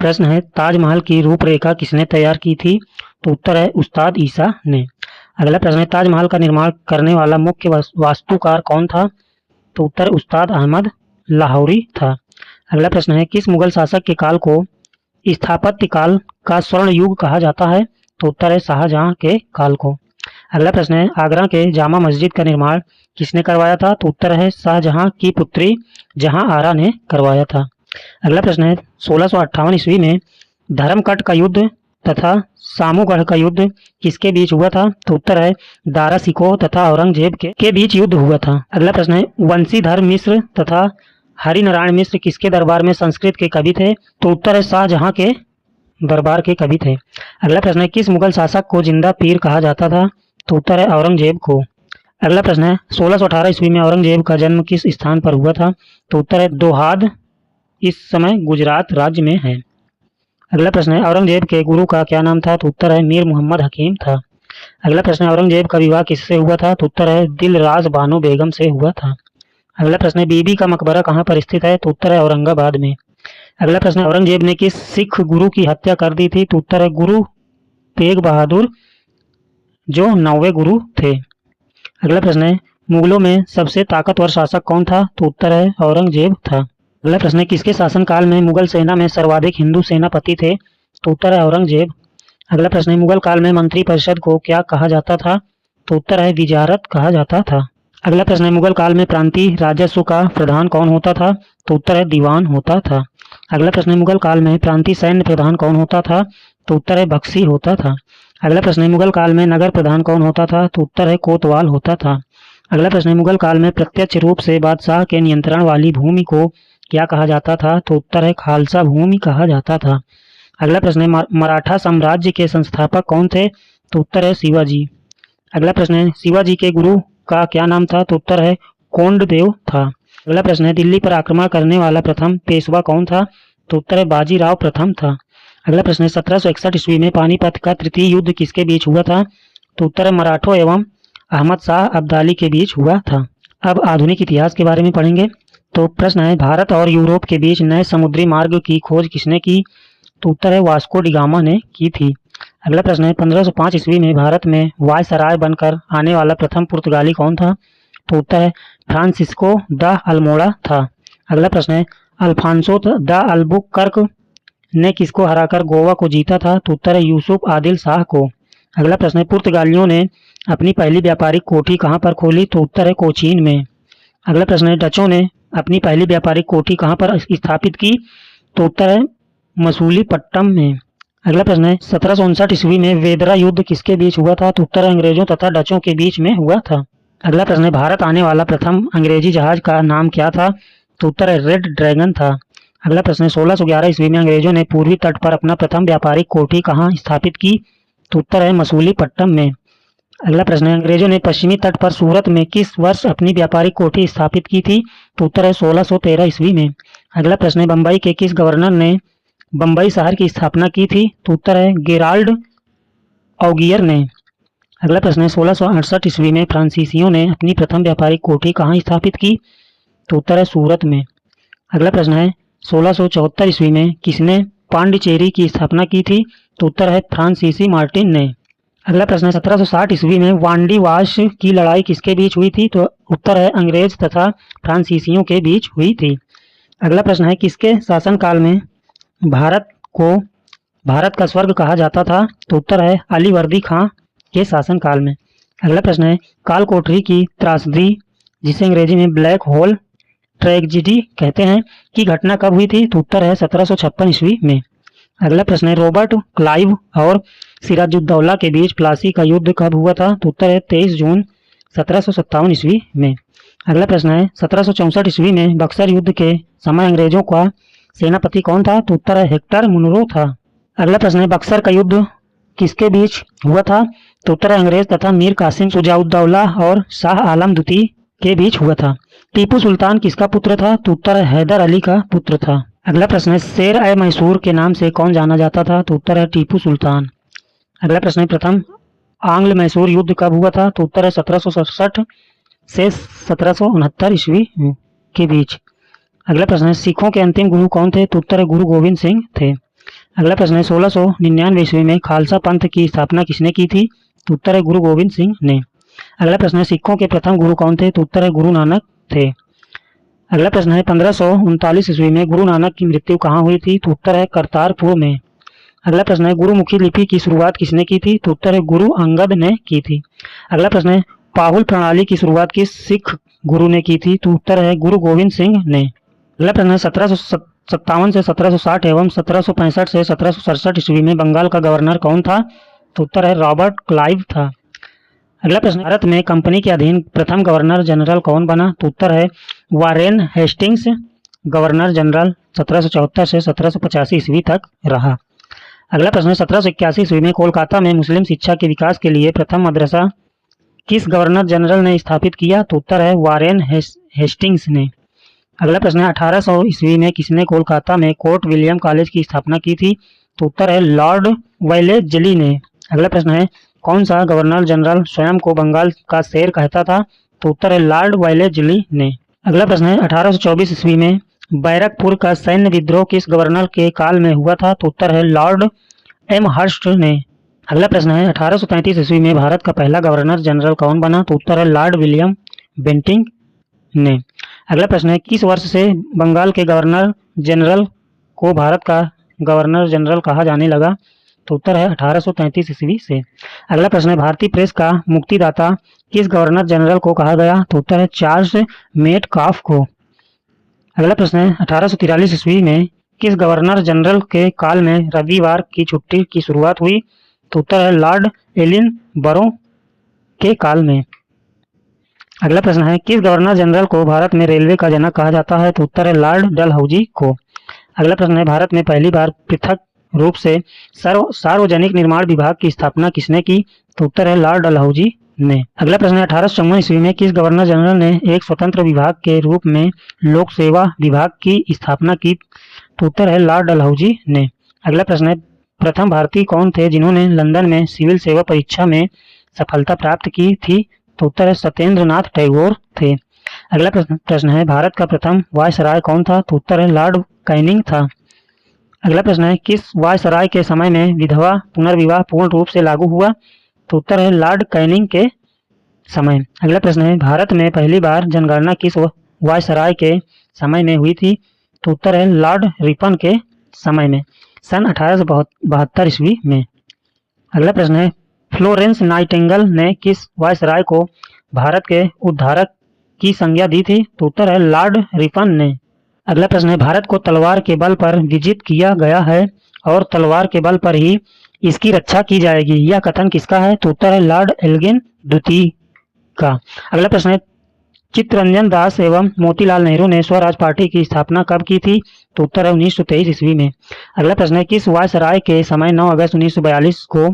प्रश्न है ताजमहल की रूपरेखा किसने तैयार की थी? तो उत्तर है उस्ताद ईसा ने। अगला प्रश्न है ताजमहल का निर्माण करने वाला मुख्य वास्तुकार कौन था? तो उत्तर उस्ताद अहमद लाहौरी था। अगला प्रश्न है किस मुगल शासक के काल को स्थापत्य काल का स्वर्ण युग कहा जाता है? तो उत्तर है शाहजहां के काल को। अगला प्रश्न है आगरा के जामा मस्जिद का निर्माण किसने करवाया था? तो उत्तर है शाहजहां की पुत्री जहां आरा ने करवाया था। अगला प्रश्न है 1658 ईस्वी में धर्मकट का युद्ध तथा सामूगढ़ का युद्ध किसके बीच हुआ था? तो उत्तर है दारा सिकोह तथा औरंगजेब के बीच युद्ध हुआ था। अगला प्रश्न है वंशीधर मिश्र तथा हरिनारायण मिश्र किसके दरबार में संस्कृत के कवि थे? तो उत्तर है शाहजहां के दरबार के कवि थे। अगला प्रश्न है किस मुगल शासक को जिंदा पीर कहा जाता था? तो उत्तर है औरंगजेब को। अगला प्रश्न है 1618 ईस्वी में औरंगजेब का जन्म किस स्थान पर हुआ था? तो उत्तर है दोहाद, इस समय गुजरात राज्य में है। अगला प्रश्न है औरंगजेब के गुरु का क्या नाम था? तो उत्तर है मीर मोहम्मद हकीम था। अगला प्रश्न है औरंगजेब का विवाह किससे हुआ था? तो उत्तर है दिलराज बानो बेगम से हुआ था। अगला प्रश्न है बीबी का मकबरा कहाँ पर स्थित है? तो उत्तर है औरंगाबाद में। अगला प्रश्न है औरंगजेब ने किस सिख गुरु की हत्या कर दी थी? तो उत्तर है गुरु तेग बहादुर जो 9वें गुरु थे। अगला प्रश्न है मुगलों में सबसे ताकतवर शासक कौन था? तो उत्तर है औरंगजेब था। अगला प्रश्न है किसके शासनकाल में मुगल सेना में सर्वाधिक हिंदू सेनापति थे? तो उत्तर है औरंगजेब। अगला प्रश्न है मुगल काल में मंत्रिपरिषद को क्या कहा जाता था? तो उत्तर है विजारत कहा जाता था। अगला प्रश्न है मुगल काल में प्रांतीय राजस्व का प्रधान कौन होता था? तो उत्तर है दीवान होता था। अगला प्रश्न है मुगल काल में प्रांतीय सैन्य प्रधान कौन होता था? तो उत्तर है बख्शी होता था। अगला प्रश्न है मुगल काल में नगर प्रधान कौन होता था? तो उत्तर है कोतवाल होता था। अगला प्रश्न है मुगल काल में प्रत्यक्ष रूप से बादशाह के नियंत्रण वाली भूमि को क्या कहा जाता था? तो उत्तर है खालसा भूमि कहा जाता था। अगला प्रश्न है मराठा साम्राज्य के संस्थापक कौन थे? तो उत्तर है शिवाजी। अगला प्रश्न है शिवाजी के गुरु का क्या नाम था? तो उत्तर है कोंडदेव था। अगला प्रश्न है दिल्ली पर आक्रमण करने वाला प्रथम पेशवा कौन था? तो उत्तर है बाजीराव प्रथम था। अगला प्रश्न है 1761 ईस्वी में पानीपत का तृतीय युद्ध किसके बीच हुआ था? तो उत्तर है मराठों एवं अहमद शाह अब्दाली के बीच हुआ था। अब आधुनिक इतिहास के बारे में पढ़ेंगे। तो प्रश्न है भारत और यूरोप के बीच नए समुद्री मार्ग की खोज किसने की? तो उत्तर है वास्को डी गामा ने की थी। अगला प्रश्न है 1505 ईस्वी में भारत में वायसराय बनकर आने वाला प्रथम पुर्तगाली कौन था? तो उत्तर है फ्रांसिस्को द अल्मोड़ा था। अगला प्रश्न है अल्फांसो द अल्बुकर्क ने किसको हराकर गोवा को जीता था? तो उत्तर है यूसुफ आदिल शाह को। अगला प्रश्न है पुर्तगालियों ने अपनी पहली व्यापारिक कोठी कहाँ पर खोली? तो उत्तर है कोचीन में। अगला प्रश्न है डचों ने अपनी पहली व्यापारिक कोठी कहाँ पर स्थापित की? तो उत्तर है मसूलीपट्टम में। अगला प्रश्न है 1759 ईस्वी में वेदरा युद्ध किसके बीच हुआ था? तो उत्तर है अंग्रेजों तथा डचों के बीच में हुआ था। अगला प्रश्न है भारत आने वाला प्रथम अंग्रेजी जहाज का नाम क्या था? तो उत्तर है रेड ड्रैगन था। अगला प्रश्न है 1611 ईस्वी में अंग्रेजों ने पूर्वी तट पर अपना प्रथम व्यापारिक कोठी कहाँ स्थापित की? तो उत्तर है मसूलीपट्टम में। अगला प्रश्न है अंग्रेजों ने पश्चिमी तट पर सूरत में किस वर्ष अपनी व्यापारिक कोठी स्थापित की थी? तो उत्तर है 1613 ईस्वी में। अगला प्रश्न है बम्बई के किस गवर्नर ने बम्बई शहर की स्थापना की थी? तो उत्तर है गेराल्ड ऑगियर ने। अगला प्रश्न है 1668 ईस्वी में फ्रांसीसियों ने अपनी प्रथम व्यापारिक कोठी कहाँ स्थापित की? तो उत्तर है सूरत में। अगला प्रश्न है 1674 ईस्वी में किसने पांडिचेरी की स्थापना की थी? तो उत्तर है फ्रांसीसी मार्टिन ने। अगला प्रश्न है 1760 ईस्वी में वांडी वाश की लड़ाई किसके बीच हुई थी? तो उत्तर है अंग्रेज तथा फ्रांसीसियों के बीच हुई थी। अगला प्रश्न है किसके शासनकाल में भारत को भारत का स्वर्ग कहा जाता था? तो उत्तर है अलीवर्दी खां के शासनकाल में। अगला प्रश्न है कालकोठरी की त्रासदी जिसे अंग्रेजी में ब्लैक होल ट्रेजेडी कहते हैं की घटना कब हुई थी? तो उत्तर है 1756 ईस्वी में। अगला प्रश्न है रॉबर्ट क्लाइव और सिराजुद्दौला के बीच प्लासी का युद्ध कब हुआ था? तो उत्तर है 23 जून 1757 ईस्वी में। अगला प्रश्न है 1764 ईस्वी में बक्सर युद्ध के समय अंग्रेजों का सेनापति कौन था? तो उत्तर है हेक्टर मुनरो था। अगला प्रश्न है बक्सर का युद्ध किसके बीच हुआ था? तो उत्तर है अंग्रेज तथा मीर कासिम शुजाउद्दौला और शाह आलम द्वितीय के बीच हुआ था। टीपू सुल्तान किसका पुत्र था? तो उत्तर है हैदर अली का पुत्र था। अगला प्रश्न है शेर ए मैसूर के नाम से कौन जाना जाता था? तो उत्तर है टीपू सुल्तान। अगला प्रश्न है प्रथम आंग्ल मैसूर युद्ध कब हुआ था? तो उत्तर है 1767 से 1769 ईस्वी के बीच। अगला प्रश्न है सिखों के अंतिम गुरु कौन थे? तो उत्तर है गुरु गोविंद सिंह थे। अगला प्रश्न है 1699 ईस्वी में खालसा पंथ की स्थापना किसने की थी? तो उत्तर है गुरु गोविंद सिंह ने। अगला प्रश्न है सिखों के प्रथम गुरु कौन थे? तो उत्तर है गुरु नानक थे। अगला प्रश्न है 1539 ईस्वी में गुरु नानक की मृत्यु कहाँ हुई थी? तो उत्तर है करतारपुर में। अगला प्रश्न है गुरुमुखी लिपि की शुरुआत किसने की थी? तो उत्तर है गुरु अंगद ने की थी। अगला प्रश्न है पाहुल प्रणाली की शुरुआत किस सिख गुरु ने की थी? तो उत्तर है गुरु गोविंद सिंह ने। अगला प्रश्न है 1757 से 1760 एवं 1765 से 1767 ईस्वी में बंगाल का गवर्नर कौन था? तो उत्तर है रॉबर्ट क्लाइव था। अगला प्रश्न, भारत में कंपनी के अधीन प्रथम गवर्नर जनरल कौन बना? तो उत्तर है वारेन हेस्टिंग्स। गवर्नर जनरल 1774 से 1785 ईस्वी तक रहा। अगला प्रश्न, 1781 ईस्वी में कोलकाता में मुस्लिम शिक्षा के विकास के लिए प्रथम मदरसा किस गवर्नर जनरल ने स्थापित किया? तो उत्तर है वारेन हेस्टिंग्स ने। अगला प्रश्न है 1800 ईस्वी में किसने कोलकाता में कोर्ट विलियम कॉलेज की स्थापना की थी? तो उत्तर है लॉर्ड वेलेस्ली ने। अगला प्रश्न है कौन सा गवर्नर जनरल स्वयं को बंगाल का शेर कहता था? तो उत्तर है लॉर्ड वेलेस्ली ने। अगला प्रश्न है 1824 ईस्वी में बैरकपुर का सैन्य विद्रोह किस गवर्नर के काल में हुआ था? तो उत्तर है लॉर्ड एमहर्स्ट ने। अगला प्रश्न है 1833 ईस्वी में भारत का पहला गवर्नर जनरल कौन बना? तो उत्तर है लॉर्ड विलियम बेंटिंक ने। अगला प्रश्न है किस वर्ष से बंगाल के गवर्नर जनरल को भारत का गवर्नर जनरल कहा जाने लगा? तो उत्तर है 1833 ईस्वी से। अगला प्रश्न है भारतीय प्रेस का मुक्तिदाता किस गवर्नर जनरल को कहा गया? तो उत्तर है चार्ल्स मेटकाफ को। अगला प्रश्न है 1843 ईस्वी में किस गवर्नर जनरल के काल में रविवार की छुट्टी की शुरुआत हुई? तो उत्तर है लॉर्ड एलिन बरो के काल में। अगला प्रश्न है किस गवर्नर जनरल को भारत में रेलवे का जनक कहा जाता है? तो उत्तर है लॉर्ड डलहौजी को। अगला प्रश्न है भारत में पहली बार पृथक रूप से सार्वजनिक निर्माण विभाग की स्थापना किसने की? तो उत्तर है लॉर्ड डलहौजी ने। अगला प्रश्न है 1854 ईस्वी में किस गवर्नर जनरल ने एक स्वतंत्र विभाग के रूप में लोक सेवा विभाग की स्थापना की? तो उत्तर है लॉर्ड डलहौजी ने। अगला प्रश्न है प्रथम भारतीय कौन थे जिन्होंने लंदन में सिविल सेवा परीक्षा में सफलता प्राप्त की थी? तो उत्तर है सत्येंद्र नाथ टैगोर थे। अगला प्रश्न है भारत का प्रथम वायसराय कौन था? तो उत्तर है लॉर्ड कैनिंग था। अगला प्रश्न है किस वायसराय के समय में विधवा पुनर्विवाह पूर्ण रूप से लागू हुआ? तो उत्तर है लॉर्ड कैनिंग के समय। अगला प्रश्न है भारत में पहली बार जनगणना किस वायसराय के समय में हुई थी? तो उत्तर है लॉर्ड रिपन के समय में सन 1872 ईस्वी में। अगला प्रश्न है फ्लोरेंस नाइटिंगेल ने किस वायसराय को भारत के उद्धारक की संज्ञा दी थी? तो उत्तर है लॉर्ड रिपन ने। अगला प्रश्न है भारत को तलवार के बल पर विजित किया गया है और तलवार के बल पर ही इसकी रक्षा की जाएगी, यह कथन किसका है? तो उत्तर है लॉर्ड एल्गिन द्वितीय का। अगला प्रश्न है चित्तरंजन दास एवं मोतीलाल नेहरू ने स्वराज पार्टी की स्थापना कब की थी? तो उत्तर है 1923 ईस्वी में। अगला प्रश्न है किस वायसराय के समय 9 अगस्त 1942 को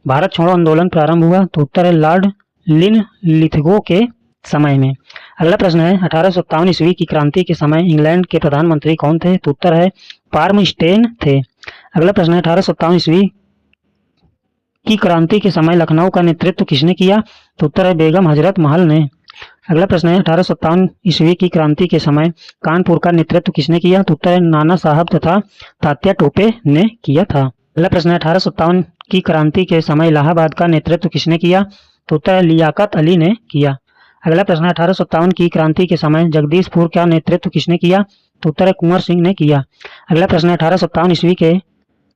भारत छोड़ो आंदोलन प्रारंभ हुआ? तो उत्तर है लॉर्ड लिनलिथगो के समय में। अगला प्रश्न है 1857 ईस्वी की क्रांति के समय इंग्लैंड के प्रधानमंत्री कौन थे? तो उत्तर है पार्मस्टेन थे। अगला प्रश्न है 1857 ईस्वी की क्रांति के समय लखनऊ का नेतृत्व किसने किया? तो उत्तर है बेगम हजरत महल ने। अगला प्रश्न है 1857 ईस्वी की क्रांति के समय कानपुर का नेतृत्व किसने किया? तो उत्तर है नाना साहब तथा तात्या टोपे ने किया था। अगला प्रश्न है 1857 की क्रांति के समय इलाहाबाद का नेतृत्व किसने किया? तो उत्तर है लियाकत अली ने किया। अगला प्रश्न है 1857 की क्रांति के समय जगदीशपुर का नेतृत्व किसने किया? तो उत्तर है कुंवर सिंह ने किया। अगला प्रश्न है 1857 ईस्वी के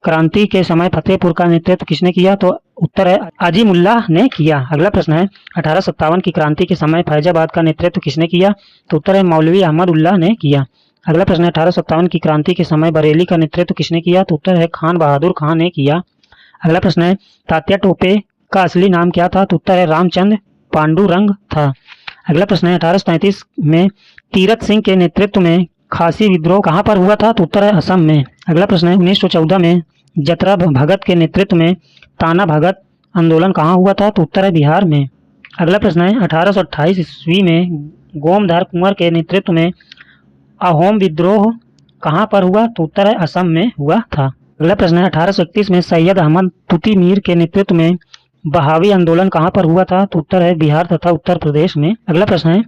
क्रांति के समय फतेहपुर का नेतृत्व किसने किया? तो उत्तर है अजीमुल्लाह ने किया। अगला प्रश्न है 1857 की क्रांति के समय फैजाबाद का नेतृत्व किसने किया? तो उत्तर है मौलवी अहमद उल्लाह ने किया। अगला प्रश्न है 1857 की क्रांति के समय बरेली का नेतृत्व किसने किया? तो उत्तर है खान बहादुर खान ने किया। अगला प्रश्न है तात्या टोपे का असली नाम क्या था? तो उत्तर है रामचंद्र पांडुरंग था। अगला प्रश्न है 1837 में तीरथ सिंह के नेतृत्व में खासी विद्रोह कहां पर हुआ था? तो उत्तर है असम में। अगला प्रश्न है 1914 में जतरा भगत के नेतृत्व में ताना भगत आंदोलन कहां हुआ था? तो उत्तर है बिहार में। अगला प्रश्न है 1828 ईस्वी में गोमधार कुंवर के नेतृत्व में अहोम विद्रोह कहां पर हुआ? तो उत्तर है असम में हुआ था। अगला प्रश्न है 1831 में सैयद अहमद तुती मीर के नेतृत्व में बहावी आंदोलन कहां पर हुआ था? तो उत्तर है बिहार तथा उत्तर प्रदेश में। अगला प्रश्न है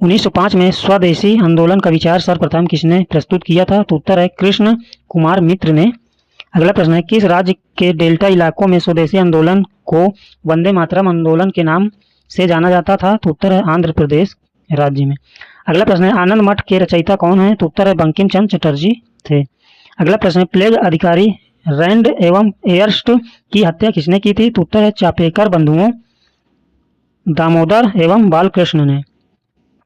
1905 में स्वदेशी आंदोलन का विचार सर्वप्रथम किसने प्रस्तुत किया था? तो उत्तर है कृष्ण कुमार मित्र ने। अगला प्रश्न है किस राज्य के डेल्टा इलाकों में स्वदेशी आंदोलन को वंदे मातरम आंदोलन के नाम से जाना जाता था? तो उत्तर है आंध्र प्रदेश राज्य में। अगला प्रश्न है आनंद मठ के रचयिता कौन है? तो उत्तर है बंकिम चंद्र चटर्जी थे। अगला प्रश्न है प्लेग अधिकारी रैंड एवं एयरस्ट की हत्या किसने की थी? तो उत्तर है चापेकर बंधुओं दामोदर एवं बालकृष्ण ने।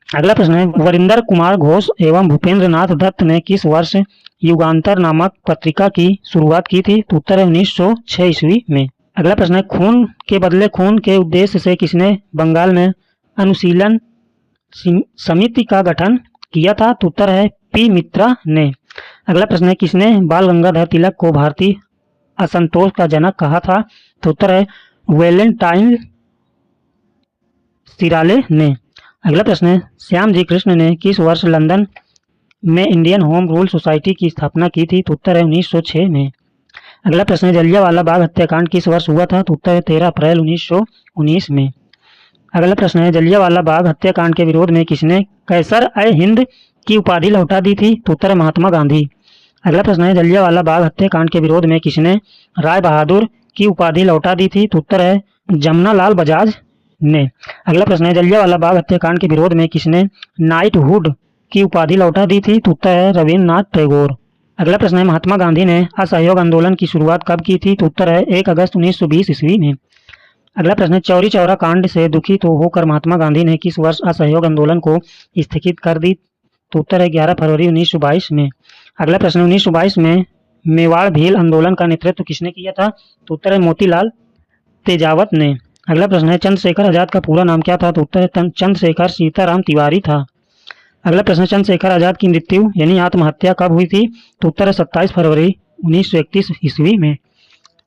अगला प्रश्न है वरिंदर कुमार घोष एवं भूपेंद्र नाथ दत्त ने किस वर्ष युगांतर नामक पत्रिका की शुरुआत की थी? तो उत्तर है 1906 ईस्वी में। अगला प्रश्न है खून के बदले खून के उद्देश्य से किसने बंगाल में अनुशीलन समिति का गठन किया था? तो उत्तर है पी मित्रा ने। अगला प्रश्न है किसने बाल गंगाधर तिलक को भारतीय असंतोष का जनक कहा था? तो उत्तर है वैलेंटाइन सिराले ने। अगला प्रश्न है श्याम जी कृष्ण ने किस वर्ष लंदन में इंडियन होम रूल सोसाइटी की स्थापना की थी? तो उत्तर है 1906 में। अगला प्रश्न है जलियांवाला बाग हत्याकांड किस वर्ष हुआ था? तो उत्तर है 13 अप्रैल 1919 में। अगला प्रश्न है जलियांवाला बाग हत्याकांड के विरोध में किसने कैसर ए हिंद की उपाधि लौटा दी थी? तो उत्तर है महात्मा गांधी। अगला प्रश्न है जलियांवाला बाग हत्याकांड के विरोध में किसने राय बहादुर की उपाधि लौटा दी थी? तो उत्तर है जमनालाल बजाज ने। अगला प्रश्न है जलियांवाला बाग हत्याकांड के विरोध में किसने नाइटहुड की उपाधि लौटा दी थी? तो उत्तर है रविन्द्रनाथ टैगोर। अगला प्रश्न है महात्मा गांधी ने असहयोग आंदोलन की शुरुआत कब की थी? तो उत्तर है 1 अगस्त 1920 ईस्वी में। अगला प्रश्न है चौरी चौरा कांड से दुखी तो होकर महात्मा गांधी ने किस वर्ष असहयोग आंदोलन को स्थगित कर दी? तो उत्तर है 11 फरवरी 1922 में। अगला प्रश्न 1922 में मेवाड़ भील आंदोलन का नेतृत्व किसने किया था? तो उत्तर है मोतीलाल तेजावत ने। अगला प्रश्न है चंद्रशेखर आजाद का पूरा नाम क्या था? तो उत्तर है चंद्रशेखर सीताराम तिवारी था। अगला प्रश्न चंद्रशेखर आजाद की मृत्यु यानी आत्महत्या कब हुई थी? तो उत्तर है 27 फरवरी 1931 ईस्वी में।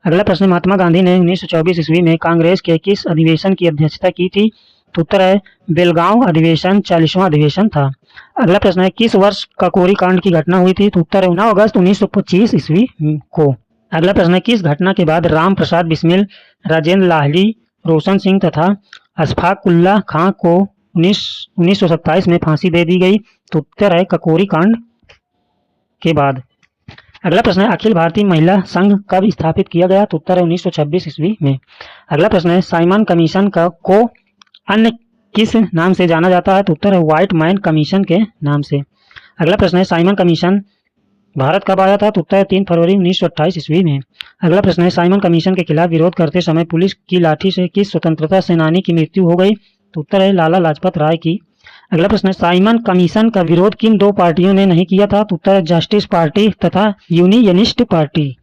अगला प्रश्न महात्मा गांधी ने 1924 ईस्वी में कांग्रेस के किस अधिवेशन की अध्यक्षता की थी? तो उत्तर है बेलगांव अधिवेशन 40वां अधिवेशन था। अगला प्रश्न है किस वर्ष काकोरी कांड की घटना हुई थी? तो उत्तर है 9 अगस्त 1925 ईस्वी को। अगला प्रश्न है किस घटना के बाद राम प्रसाद बिस्मिल, राजेंद्र लाहिड़ी, रोशन सिंह तथा अशफाकुल्ला खां को 1927 में फांसी दे दी गई? तो उत्तर है ककोरी कांड के बाद। अगला प्रश्न है अखिल भारतीय महिला संघ कब स्थापित किया गया? तो उत्तर है 1926 ईस्वी में। अगला प्रश्न है साइमन कमीशन को अन्य किस नाम से जाना जाता है? तो उत्तर है व्हाइट मैन कमीशन के नाम से। अगला प्रश्न है साइमन कमीशन भारत कब आया था? तो उत्तर है 3 फरवरी 1928 ईस्वी में। अगला प्रश्न है साइमन कमीशन के खिलाफ विरोध करते समय पुलिस की लाठी से किस स्वतंत्रता सेनानी की मृत्यु हो गई? तो उत्तर है लाला लाजपत राय की। अगला प्रश्न है साइमन कमीशन का विरोध किन दो पार्टियों ने नहीं किया था? तो उत्तर है जस्टिस पार्टी तथा यूनियनिस्ट पार्टी।